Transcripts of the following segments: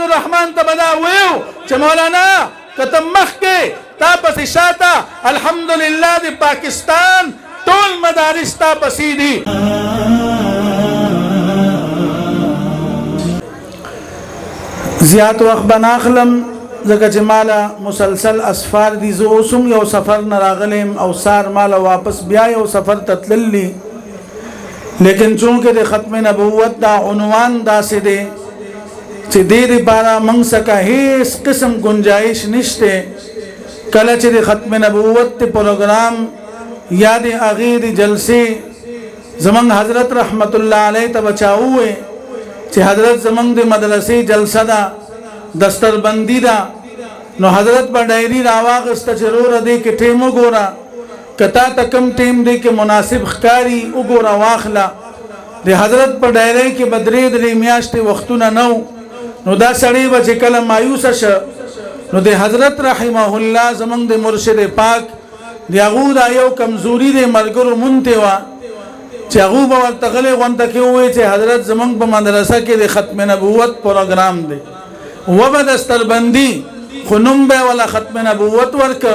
الرحمن ته بدا ویو چې مولانا کته مخ کې تا پسې شاته الحمدلله د پاکستان ټول مدارس تا پسې دي. زیات وخت بناخلم ځکه چې مالا مسلسل اسفار دي. زه اوسم یو سفر نه راغلم او سار مالا واپس بیا یو سفر ته تللی، لیکن چونکه د ختم نبوت دا عنوان داسې دی چې دې لپاره موږ څخه هیڅ قسم گنجائش نشته. کله چې د ختم نبوت پروګرام یا د هغې د جلسې زمونږ حضرت رحمت الله علیه ته بچاوه چې حضرت زمونږ د مدرسې جلسه ده، دستربندی ده، نو حضرت په ډایری راواغسته چې وروره دې کې ټیم وګوره، کتا ته کم ټیم دی کې مناسب ښکاري وګوره واخله. د حضرت په ډایری کې به درې میاشتې وختونه نه و، نو دا سړی به چې کله مایوسه شه نو د حضرت رحمه الله زمونږ د مرشد پاک د هغو دا یو کمزوري د ملګرو مونته وه چې هغو به ورته غلی غونډه کې ووایي چې حضرت زمونږ په مدرسه کې د ختم نبوت پروګرام دی، وبه دستربندي خو نوم به ولا ختم نبوت ورکه،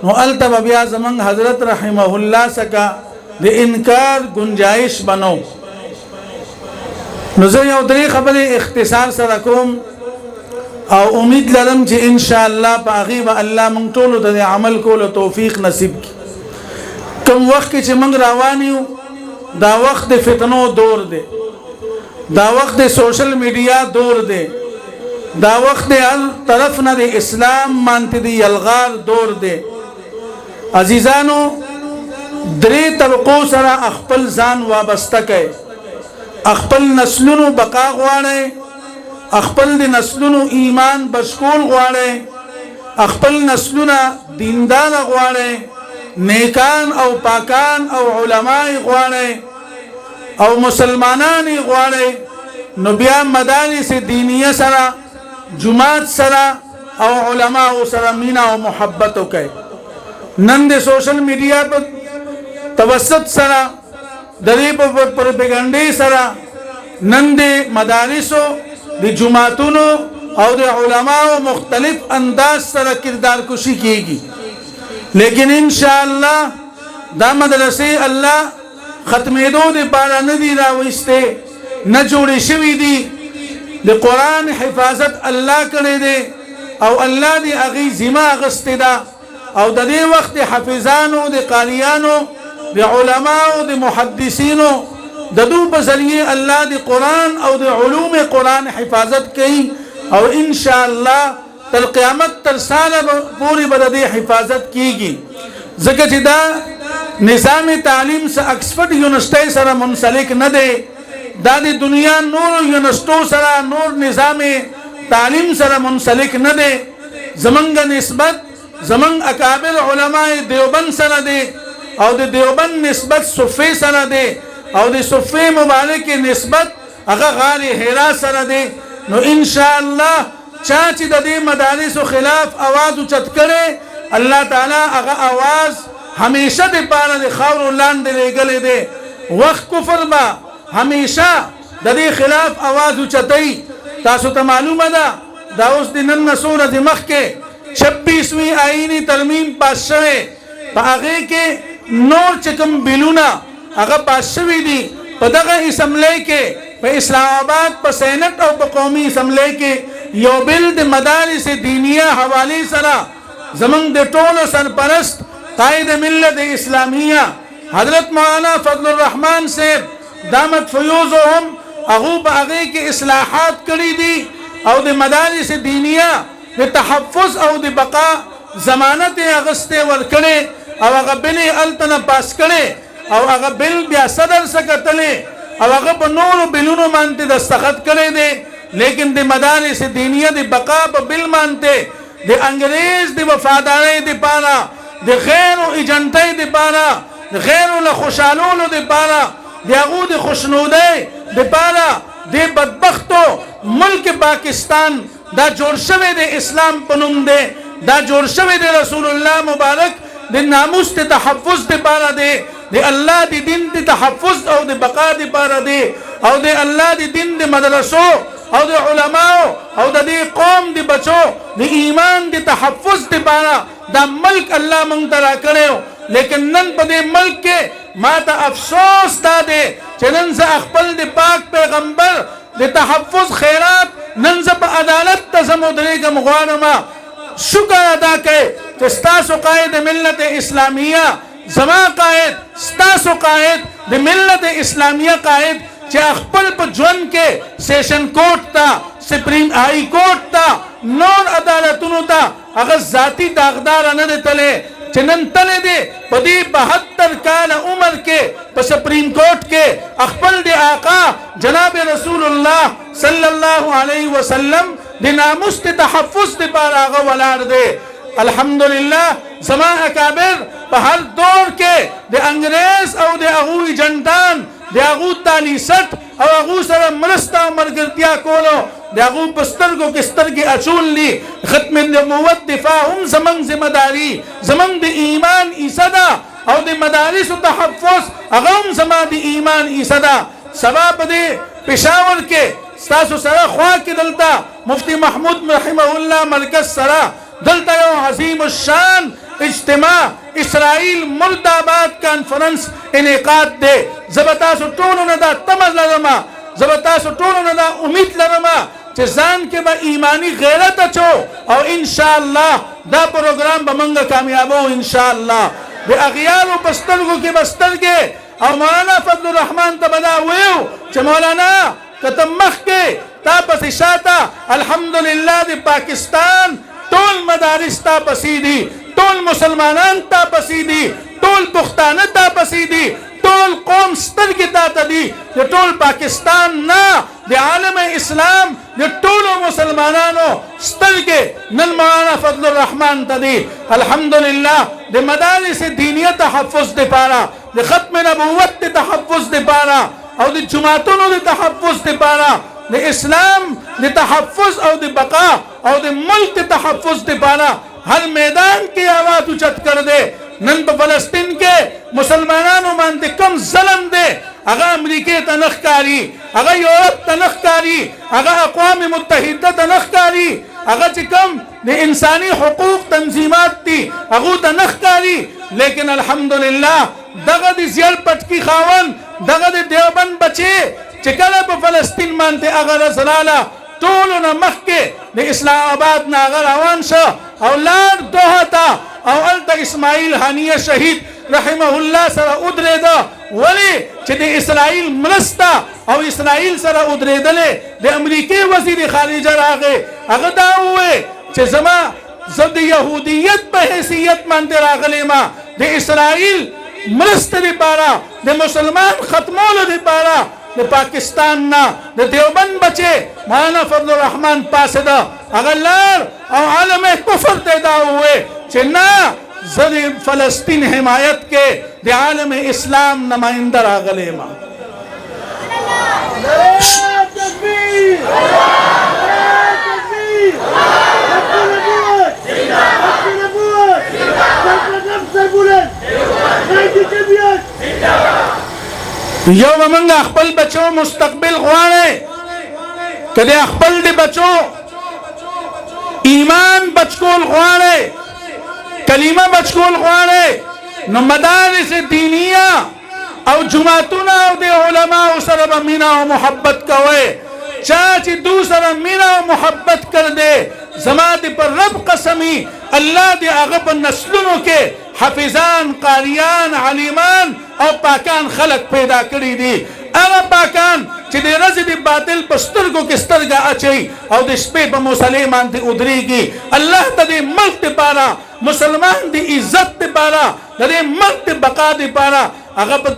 نو هلته به بیا زمونږ حضرت رحمه الله څخه د انکار گنجائش بنو. نو زه یو درې خبرې اختصار سره کوم او امید لرم چې ان شاء الله په هغې به الله موږ ټولو ته د عمل کولو توفیق نصیب کړي. کوم وخت کې چې موږ روان یو دا وخت د فتنو دور دی، دا وخت د سوشل میډیا دور دی، دا وخت د هر طرف نه د اسلام مانته دی یلغار دور دی. عزیزانو درې طبقو سره خپل ځان وابسته کړئ. خپل نسلونو بقا غواړئ، خپل د نسلونو ایمان بشکول غواړئ، خپل نسلونه دیندار غواړئ، نیکان او پاکان او علماء غواړئ او مسلمانان غواړئ، نو بیا مدارس دینیه سره جماعت سره او علماء سره مینا او محبت وکړئ. نن د سوشل میډیا په توسط سره د دې په پروپاګاندا سره نن د مدارسو د جماعتونو او د علماء مختلف انداز سره کردار کشي کیږي، لیکن ان شاء الله دا مدرسې الله ختمېدو دپاره نه دي راویستې، نه جوړې شوي دي. د قرآن حفاظت الله کړی دی او الله د هغې ذمه اخیستې ده او د دې وخت د حافظانو، د قاریانو، د علماو، د محدثینو د دو په ذریعه الله د قرآن او د علوم قرآن حفاظت کوي او ان شاء الله تر قیامت تر ساله پورې به د دې حفاظت کیږي. ځکه چې دا نظام تعلیم سره اکسفورډ یونیورسټۍ سره منسلک نه دی، دا د دنیا نور یونیورسټو سره نور نظام تعلیم سره منسلک نه دی. زمونږ نسبت زمونږ اکابر علماء دیوبند سره دی او د دیوبند نسبت صوفي سره دی او د صوفي مبارک نسبت هغه غار حرا سره دی. نو ان شاء الله چا چې د دې مدارسو خلاف आवाज اوچت کړي الله تعالی هغه आवाज همیشه د پاره د خاورو لاندې لګلې دی. وخت کفر با همیشه د دې خلاف आवाज اوچتای. تاسو ته معلومه ده دا اوس د نن نسوره د مخ کې 26ویں آئینی ترمیم پاس شوه، په هغه کې نور چکم بلونه هغه پاس شوي دي. په دغه اسمبلی کې په اسلام آباد په سینټ او په قومي اسمبلی کې یو بل د مدارس دینیه حواله سره زمونږ د ټولو سرپرست قائد ملت اسلامیه حضرت مولانا فضل الرحمن صاحب دامت فیوزهم هغه په هغه کې اصلاحات کړي دي او د مدارس دینیه د تحفظ او د بقا ضمانت اغسته ورکړي او هغه بل التنه پاس کړي او هغه بل بیا صدر سکتلې او هغه په نورو بلونو باندې دستخط کړي دي. لیکن د مدارس دینیه د بقا په بل باندې د انګريز د وفادارۍ د پاره د غیر ایجنټۍ د پاره د غیر له خوشالولو د پاره د هغه د خوشنودۍ د پاره د بدبختو ملک پاکستان دا جوړ شوی د اسلام په نوم دی، دا جوړ شوی د رسول الله مبارک د ناموس ته تحفظ د پاره دی، د الله د دین د تحفظ او د بقا د پاره دی او د الله د دین د مدرسو او د علماء او د دې قوم د بچو د ایمان د تحفظ لپاره دا ملک الله مونږ ته راکړی لیکن نن په دې ملک کې ما ته افسوس دا دی چې نن زه خپل د پاک پیغمبر د تحفظ خیرات نن زه په عدالت ته زه ودرېږم غواړم شکر ادا کړئ چې ستاسو قائد ملت اسلامیه زما قائد ستاسو قائد د ملت اسلامیه قائد چې خپل په ژوند کې سیشن کورټ ته سپریم هائی کورټ ته نور عدالتونو ته هغه ذاتی داغدار نه دی تللی چې نن تللی دی په دې 72 کاله عمر کې په سپریم کورټ کې خپل د آقا جناب رسول الله صلی الله علیه وسلم د ناموس د تحفظ لپاره هغه ولاړ دی الحمدلله زما اکابر په هر دور کې د انګریز او د هغوی جنډان د هغو تالیست او هغو سره مرسته او ملګرتیا کولو د هغو په سترګو کې سترګې اچول دي ختم نبوت دفاع هم زموږ ذمه داري زموږ د ایمان ایسه ده او د مدارسو تحفظ هغه هم زما د ایمان ایسه ده سبا په دې پېښور کې ستاسو سره خوا کې دلته مفتی محمود رحمه الله مرکز سره دلته یو عظیم الشان اجتماع اسرائیل مردآباد کانفرنس انعقاد دی زه به تاسو ټولو نه دا تمه لرم زه به تاسو ټولو نه دا امید لرم چې ځان کې به ایمانی غیرت اچو او انشاءالله دا پروګرام به موږ کامیابو انشاءالله د اغیارو په سترګو کې به سترګې او مولانا فضل الرحمن ته به دا ویو چې مولانا که ته مخکې تا پسې شاته الحمدلله د پاکستان ټول مدارس تا پسې دي ټول مسلمانان تا پسې دي ټول پښتانه تا پسې دي ټول قوم سترګې تا ته دي د ټول پاکستان نه د عالم اسلام د ټولو مسلمانانو سترګې نن مولانا فضل الرحمن ته دي الحمدلله د مدارس دینیه تحفظ لپاره د ختم نبوت د تحفظ لپاره او د جماعتونو د تحفظ لپاره د اسلام د تحفظ او د بقا او د ملک د تحفظ لپاره هر میدان کې آواز اوچت کړ دے نن په فلسطین کې مسلمانانو باندې کم ظلم دی هغه امریکې ته نه ښکاري هغه یورپ ته نه ښکاري هغه اقوام متحده ته نه ښکاري هغه چې کوم د انساني حقوق تنظیمات دي هغه ته نه ښکاري لیکن الحمدلله دغه د زیل پټکی خاون دغه د دیوبند بچي چې کله په فلسطین باندې هغه رسلاله ټولو نه مخکې د اسلام آباد نه هغه روان شو او لار دوحه ته او هلته اسماعیل هانیه شهید رحمه الله سره ودرېده ولې چې د اسرائیل مرسته او اسرائیل سره ودرېدلې د امریکې وزیر خارجه راغی هغه دا وویل چې زه د یهودیت په حیثیت باندې راغلی ما د اسرائیل مرسته لپاره د مسلمان ختمولو لپاره د پاکستان نه د دیوبند بچي مولانا فضل الرحمن پاسده هغه لار او عالم کفر ته دا وویل چې نه زه د فلسطین حمایت کې د عالم اسلام نماینده راغلی ما یو منګه خپل بچو مستقبل غواړي کله خپل د بچو ایمان بچکول غواړي کلمه بچکول غواړي نو مدارس دینیه او جماعتونه او د علماء سره مینا او محبت کوي چا چې دو سره مینا او محبت کړ دې زما دې پر رب قسمی الله دې هغه په نسلونو کې حافظان قاریان علیمان او پاکان خلق پیدا کړی دي هغه پاکان چې د ورځې د باطل په سترګو کې سترګه اچوي او د شپې په مصلی باندې ودرېږي الله ته د ملک دپاره مسلمان د عزت دپاره د دې ملک د بقا دپاره هغه په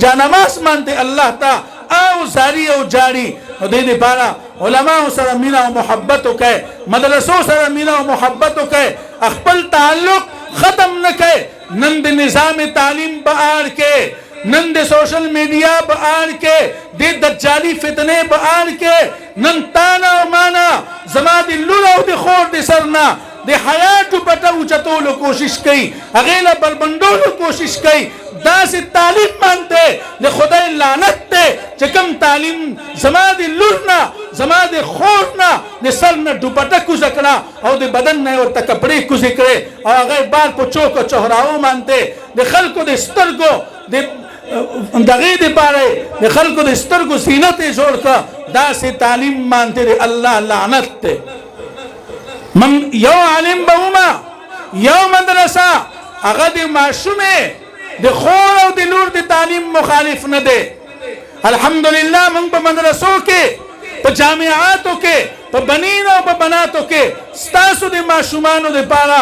جانماز باندې الله ته او زاری او جاری نو دې دپاره علماء سره مینا او محبت وکړي مدرسو سره مینا او محبت وکړي خپل تعلق ختم نه کړي نن د نظام تعلیم په اړه کې نن د سوشل میډیا په اړه کې د دجالی فتنې په اړه کې نن تانا او مانا زما د لور او د خور د سرنا د حیات په ټو چتولو کوشش کوي هغه له بربندولو کوشش کوي داسې تعلیم باندې د خدای لعنت ته چې کوم تعلیم زما د لور نه زما د خور نه د سر نه دوپټه کوزه کړه او د بدن نه ورته کپړې کوزې کړې او هغه بار په چوک او چهراو باندې د خلکو د سترګو د دغې دپاره د خلکو د سترګو زینت یې جوړ کړه داسې تعلیم باندې د الله لعنت دی من یو عالم به ومه یو مدرسه هغه د ماشومې د خور او د لور د تعلیم مخالف نه دی الحمدلله موږ په مدرسو کې په جامعاتو کې په بنینو او په بناتو کې ستاسو د ماشومانو دپاره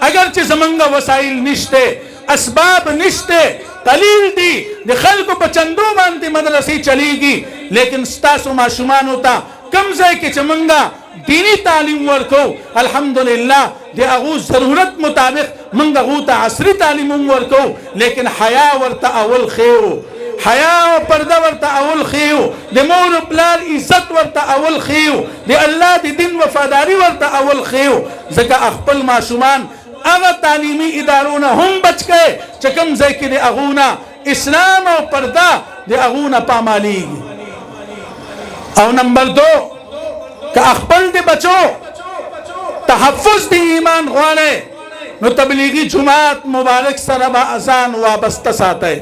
اگر چې زمونږ وسایل نشته اسباب نشته قلیل دي د خلکو په چندو باندې مدرسې چلیږي لیکن ستاسو ماشومانو ته کم ځای کې چې مونږ دینی تعلیم ورکو الحمدلله د هغو ضرورت مطابق مونږ هغو ته عصري تعلیم هم ورکو لیکن حیا ورته اول ښیو حیا او پرده ورته اول ښیو د مور و پلار عزت ورته اول ښیو د الله د دین وفاداري ورته اول ښیو ځکه خپل ماشومان هغه تعلیمي ادارونه هم بچ کړئ چې کوم ځای کې د هغو نه اسلام او پرده د هغو نه پامالیږي او نمبر 2 که خپل د بچو تحفظ د ایمان غواړئ نو تبلیغي جماعت مبارک سره به اذان وابسته ساتئ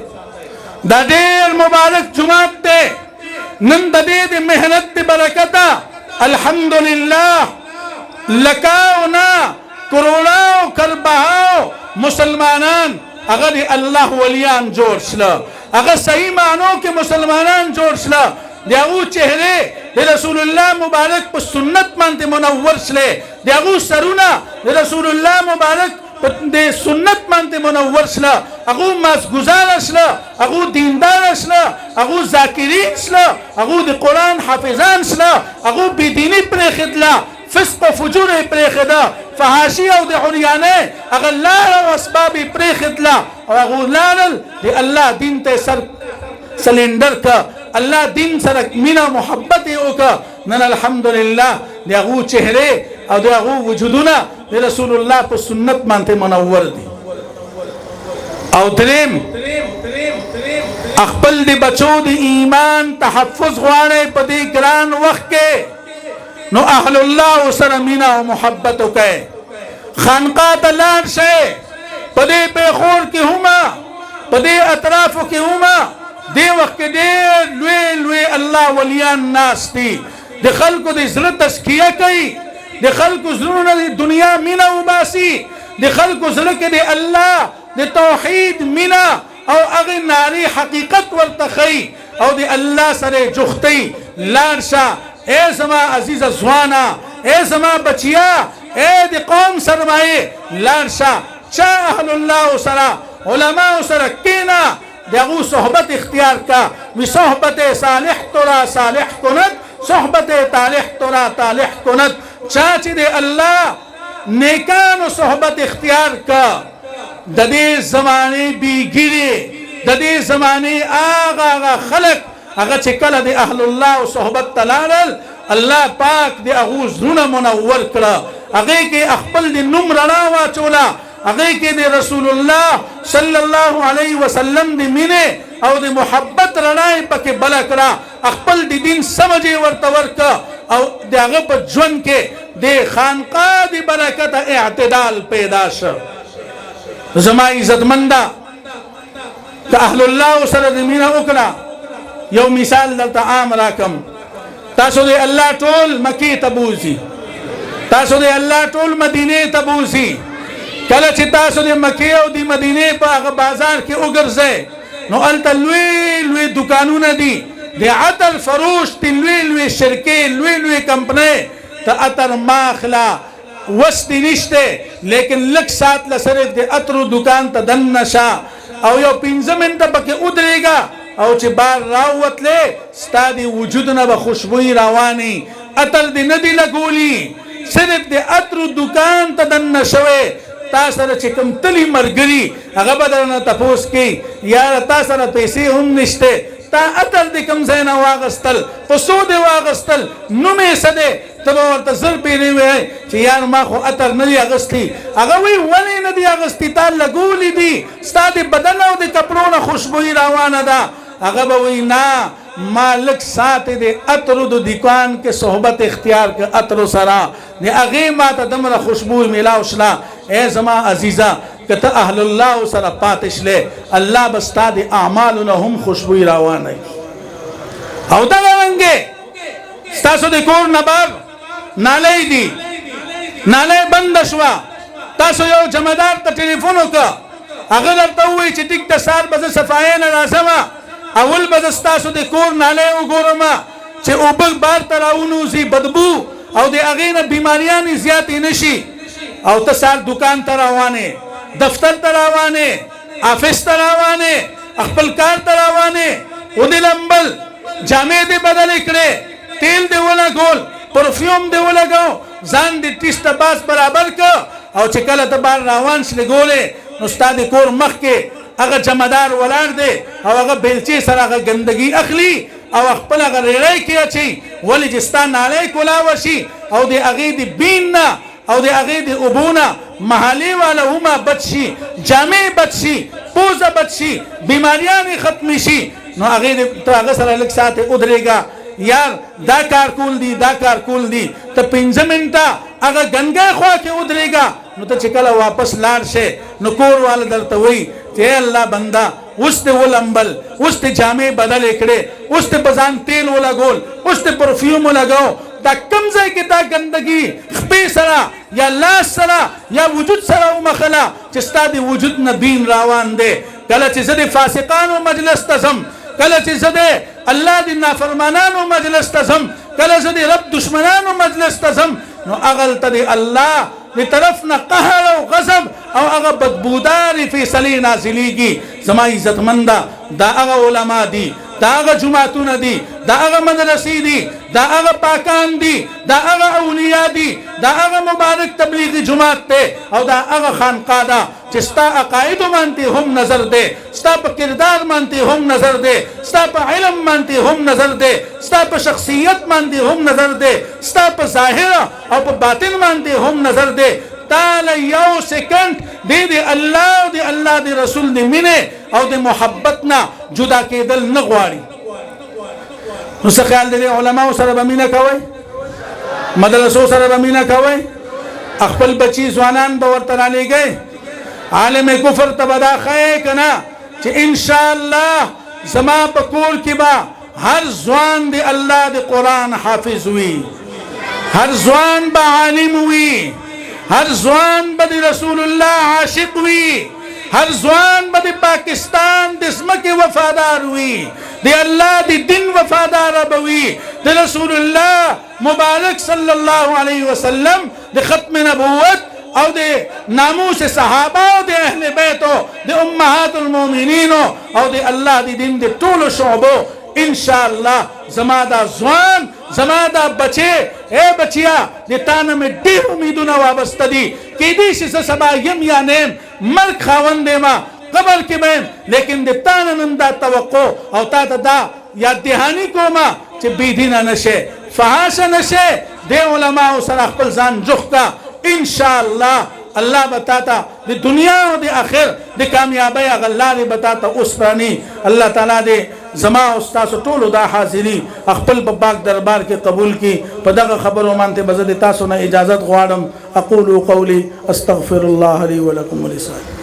دا ډېر مبارک جماعت دی نن د دې د محنت د برکته الحمدلله لکاونا کروڑاو کربهاو مسلمانان هغه د الله ولیان جوړ شله هغه صحیح معنو کې مسلمانان جوړ شله د هغو چهرې د رسول الله مبارک په سنت باندې منور شلې د هغو سرونه د رسول الله مبارک د سنت باندې منور شله هغو مازګزاره شله هغو دینداره شله هغو ذاکرین شله هغو د قرآن حافظان شله هغو بېدیني پرېښدله فسق و فجور یې پرېښده فحاشي او د عریانۍ هغه لار او اسباب یې پرېښدله او هغو لاړل د الله دین ته سر سلنډر که الله دین سره مینه محبت یې وکړه نن الحمدلله د هغو چهرې او د هغو وجودونه د رسول الله په سنت باندې منور دي او دریم خپل د بچو د ایمان تحفظ غواړئ په دې ګران وخت کې نو اهل الله سره مینه او محبت وکړئ خانقاه ته لاړ شئ په دې پیښور کې هما په دې اطرافو کې هما دې وخت کې ډېر لوی لوی الله ولیان ناست دي د خلکو د زړه تزکیه کوي د خلکو زړونو د دنیا مینه وباسي د خلکو زړه کې د الله د توحید مینه او هغې ناري حقیقت ورته ښیي او د الله سره جختۍ لاړ شه اے زما عزیزه ځوانه اے زما بچیا اے د قوم سرمایې لاړ شه چا اهل الله سره علماو سره کښېنه د هغو صحبت اختیار کا وی صحبت صالح تو را صالح کند صحبت طالح تو را طالح کند چا چې د الله نیکانو صحبت اختیار کا د دې زمانې بیګیرې د دې زمانې هغه خلک هغه چې کله د اهل الله صحبت ته لاړل الله پاک د هغو زړونه منور کړه هغې کې خپل د نوم رڼا واچوله هغې کې د رسول الله صلی الله علیه وسلم د مینې او د محبت رڼا یې پکې بله کړه خپل د دین سمج یې ورته ورکړه او د هغه په ژوند کې د خانقاه د برکته اعتدال پیدا شه زما عزتمنده که اهل الله سره د مینه وکړه یو مثال دلته عام راکم تاسو د الله ټول مکې ته بوځي تاسو د الله ټول مدینې ته بوځي کله چې تاسو د مکې او د مدینې په هغه بازار کې وګرځئ نو هلته لوی لوی دوکانونه دي د عطر فروش د لوی لوی شرکې لوی لوی کمپنۍ ته عطر ماخله وس دې نشته لیکن لږ ساعت له صرف د عطرو دکان ته دننه شه او یو 15 منټه پکې ودرېږه او چې بار راووتلې ستا د وجود نه به خوشبویي رواني عطر دې نه دي لګولي صرف د عطرو دکان ته دننه شوی تا سره چې کوم تلي ملګري هغه به درنه تپوس کوي یاره تا سره پیسې هم نشته تا عطر د کوم ځای نه واغستل په څو دې واغستل نوم یې څه دی ته به ورته زر پیرې وایې چې یار ما خو عطر نه دي اغوستي هغه وایي ولې نه دي اغوستي تا لګولي دي ستا د بدن او د کپړو نه خوشبویي روانه ده هغه به وایي نه مالک ساتھ دے عطر دو دکان کے صحبت اختیار کے عطر سرا دے اغی ما تا دمرا خوشبو ملاو شلا اے زما عزیزہ کہ تا اہل اللہ سرا پاتش لے اللہ بستا دے اعمالنا ہم خوشبوی راوانے او دا رنگے ستاسو دے کور نبار نالے دی نالے بندشوا تاسو یو جمعدار تا ٹیلیفونو کا اگر تاوی چی ٹک تا سار بز صفائین رازما اول بز تاسو دے کور نالے او گورما چی اوبک بار تراؤنو زی بدبو او دے اغین بیماریانی زیادی نشی او تا سار دکان تراوانے دفتر تراوانے آفیس تراوانے اخپل کار تراوانے او دے لمبل جامع دے بدل اکڑے تیل دے ولا گول پرفیوم دے ولا گو زان دے ٹیسٹ باس برابر کا او چکل تبار راوان شلے گولے نستاد کور مخ کے اگر جمعدار ولار دے او اگر بیلچی سر اگر گندگی اخلی او اخپل اگر ریڑائی کیا چی ولی جستان نالائی کلاوشی او دے اغید بیننا او دے اغید ابونا محالی والا ہما بچشی جامع بچشی پوزا بچشی بیماریانی ختمی شی نو اغید تو اگر سر لک ساتھ ادھرے گا یار دا کار کول دی تا 5 منٹا اگر گنگا خواہ کے ادھرے گا نو تا چکلا واپس لار شے نو کور والا در توئی تے اللہ بندہ اس تے وہ لمبل اس تے جامع بدل اکڑے اس تے بزان تیل وہ لگول اس تے پرفیوم وہ لگاؤ دا کمزے کی دا گندگی خپی سرا یا لاس سرا یا وجود سرا و مخلا چستا دی وجود ندین راوان دے کلا چیزا دی فاسقان و مجلس تزم کلا چیزا دی اللہ دی نافرمانان و مجلس تزم کلا چیزا دی رب دشمنان و مجلس تزم نو اغلط دی اللہ دی طرفنا قہر و غضب او اغا بدبوداری فی سلی نازلی کی زمائی عزت مندہ دا اغا علماء دی دا اغا جماعتون دی دا اغا مدرسی دی دا اغا پاکان دی دا اغا اولیاء دی دا اغا مبارک تبلیغی جماعت تے او دا اغا خانقادہ چستا عقائد مانتی ہم نظر دے ستا پا کردار مانتی ہم نظر دے ستا پا علم مانتی ہم نظر دے ستا پا شخصیت مانتی ہم نظر دے ستا پا ظاہر او پا باطن مانتی ہم نظر دے تالا یو سیکنڈ دے اللہ دے رسول دے منے او دے محبتنا جدا کے دل نغواری نسا خیال دے علماء سر بمینہ کوئی مدرسو سر بمینہ کوئی اخپل بچی زوانان باورتنا لے گئے عالم کفر تبدا خواہ کنا چھ انشاءاللہ زما پکور کی با ہر زوان دے اللہ دے قرآن حافظ ہوئی ہر زوان با عالم ہوئی ہر زوان با دی رسول اللہ عاشق ہوئی ہر زوان با دی پاکستان دسمک وفادار ہوئی دی اللہ دی دن وفادار ہوئی دی رسول اللہ مبارک صلی اللہ علیہ وسلم دی ختم نبوت او دے ناموس صحابہ او دے اہل بیتو دے امہات المومنینو او دے اللہ دی دن دے طول شعبو انشاءاللہ زمادہ زوان زمادہ بچے اے بچیا دے تانا میں دیر امیدونا وابستہ دی کی دیشی سے سبا یم یا نیم ملک خاون دے ما قبر کی بین لیکن دے تانا نندہ توقع او تا دا یا دہانی کو ما چھ بیدینا نشے فحاشا نشے دے علماء سر اخبر زان جخ کا انشاءاللہ اللہ بتاتا دی دنیا و دی آخر دی کامیابی اگر اللہ دی بتاتا اس پرانی اللہ تعالیٰ دے زما استاس طول دا حاضری اخپل پاک دربار کے قبول کی پدغ خبر و مانتے بزد تاسونا اجازت غوارم اقول قولی استغفر اللہ لی ولکم ولسان